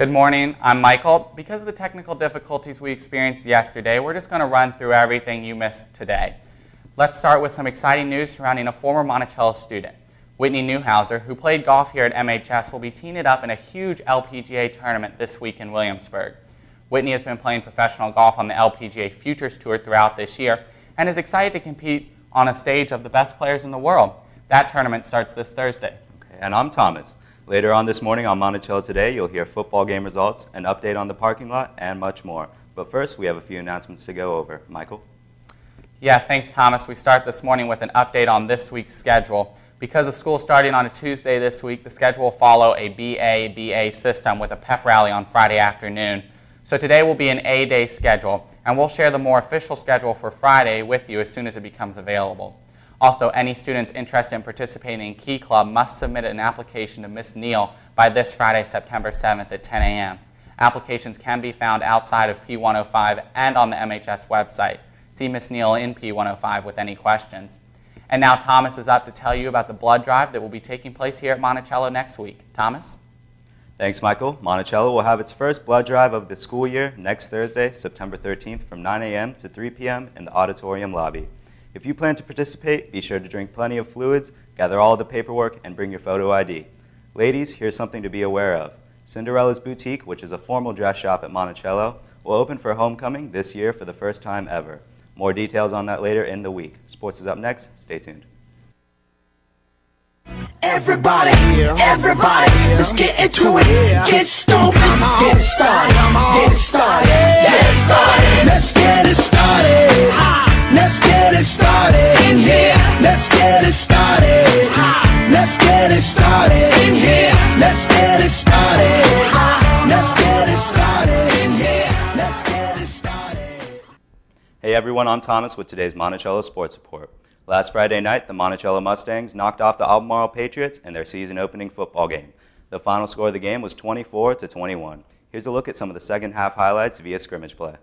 Good morning, I'm Michael. Because of the technical difficulties we experienced yesterday, we're just going to run through everything you missed today. Let's start with some exciting news surrounding a former Monticello student. Whitney Newhouser, who played golf here at MHS, will be teeing it up in a huge LPGA tournament this week in Williamsburg. Whitney has been playing professional golf on the LPGA Futures Tour throughout this year and is excited to compete on a stage of the best players in the world. That tournament starts this Thursday. Okay, and I'm Thomas. Later on this morning on Monticello Today, you'll hear football game results, an update on the parking lot, and much more. But first, we have a few announcements to go over. Michael? Yeah, thanks, Thomas. We start this morning with an update on this week's schedule. Because of school starting on a Tuesday this week, the schedule will follow a BA system with a pep rally on Friday afternoon. So today will be an A-day schedule, and we'll share the more official schedule for Friday with you as soon as it becomes available. Also, any students interested in participating in Key Club must submit an application to Ms. Neal by this Friday, September 7th at 10 a.m. Applications can be found outside of P105 and on the MHS website. See Ms. Neal in P105 with any questions. And now Thomas is up to tell you about the blood drive that will be taking place here at Monticello next week. Thomas? Thanks, Michael. Monticello will have its first blood drive of the school year next Thursday, September 13th from 9 a.m. to 3 p.m. in the auditorium lobby. If you plan to participate, be sure to drink plenty of fluids, gather all of the paperwork, and bring your photo ID. Ladies, here's something to be aware of. Cinderella's Boutique, which is a formal dress shop at Monticello, will open for homecoming this year for the first time ever. More details on that later in the week. Sports is up next. Stay tuned. Everybody, let's get into it. Get stoked, get it started, get it started, get it started. Let's get it started. Let's get it started in here. Let's get it started. Let's get it started in here. Let's get it started. Let's get it started in here. Let's get it started. Hey everyone, I'm Thomas with today's Monticello Sports Report. Last Friday night, the Monticello Mustangs knocked off the Albemarle Patriots in their season-opening football game. The final score of the game was 24-21. Here's a look at some of the second half highlights via scrimmage play.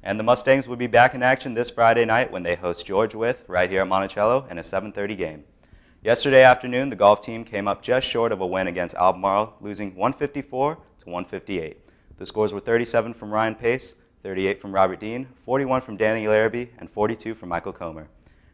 And the Mustangs will be back in action this Friday night when they host George Wythe right here at Monticello in a 7:30 game. Yesterday afternoon, the golf team came up just short of a win against Albemarle, losing 154-158. The scores were 37 from Ryan Pace, 38 from Robert Dean, 41 from Danny Larrabee, and 42 from Michael Comer.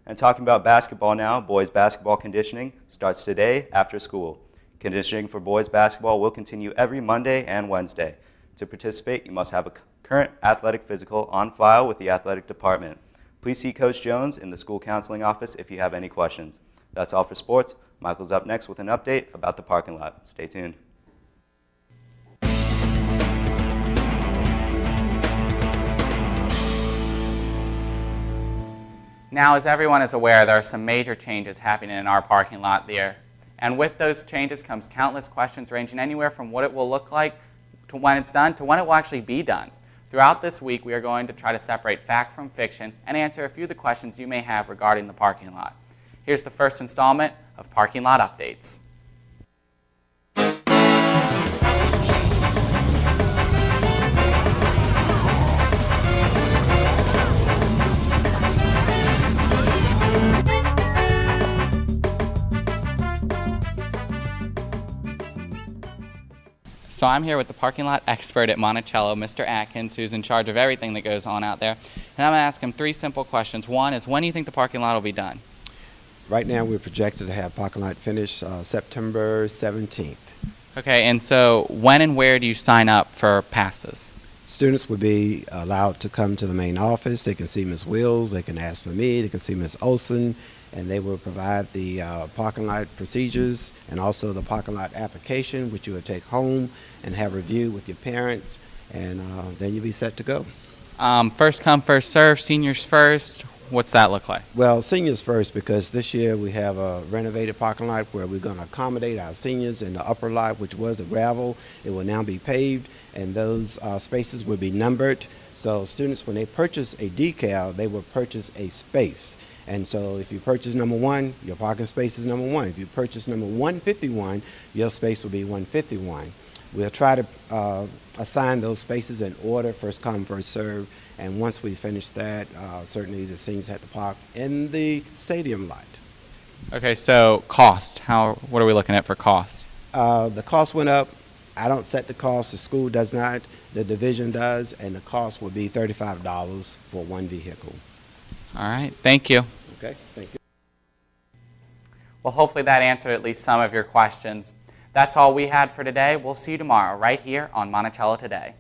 And talking about basketball now, boys basketball conditioning starts today after school. Conditioning for boys basketball will continue every Monday and Wednesday. To participate, you must have a current athletic physical on file with the athletic department. Please see Coach Jones in the school counseling office if you have any questions. That's all for sports. Michael's up next with an update about the parking lot. Stay tuned. Now, as everyone is aware, there are some major changes happening in our parking lot there. And with those changes comes countless questions ranging anywhere from what it will look like to when it's done to when it will actually be done. Throughout this week, we are going to try to separate fact from fiction and answer a few of the questions you may have regarding the parking lot. Here's the first installment of Parking Lot Updates. So I'm here with the parking lot expert at Monticello, Mr. Atkins, who's in charge of everything that goes on out there. And I'm going to ask him three simple questions. One is, when do you think the parking lot will be done? Right now we're projected to have parking lot finished September 17th. Okay, and so when and where do you sign up for passes? Students would be allowed to come to the main office. They can see Ms. Wills, they can ask for me, they can see Ms. Olson, and they will provide the parking lot procedures and also the parking lot application, which you would take home and have reviewed with your parents, and then you'll be set to go. First come, first serve, seniors first. What's that look like? Well, seniors first, because this year we have a renovated parking lot where we're going to accommodate our seniors in the upper lot, which was the gravel. It will now be paved, and those spaces will be numbered. So students, when they purchase a decal, they will purchase a space. And so if you purchase number 1, your parking space is number 1. If you purchase number 151, your space will be 151. We'll try to assign those spaces in order, first come, first serve. And once we finish that, certainly the seniors have to park in the stadium lot. Okay, so cost. What are we looking at for cost? The cost went up. I don't set the cost. The school does not. The division does. And the cost will be $35 for one vehicle. All right, thank you. Okay, thank you. Well, hopefully that answered at least some of your questions. That's all we had for today. We'll see you tomorrow right here on Monticello Today.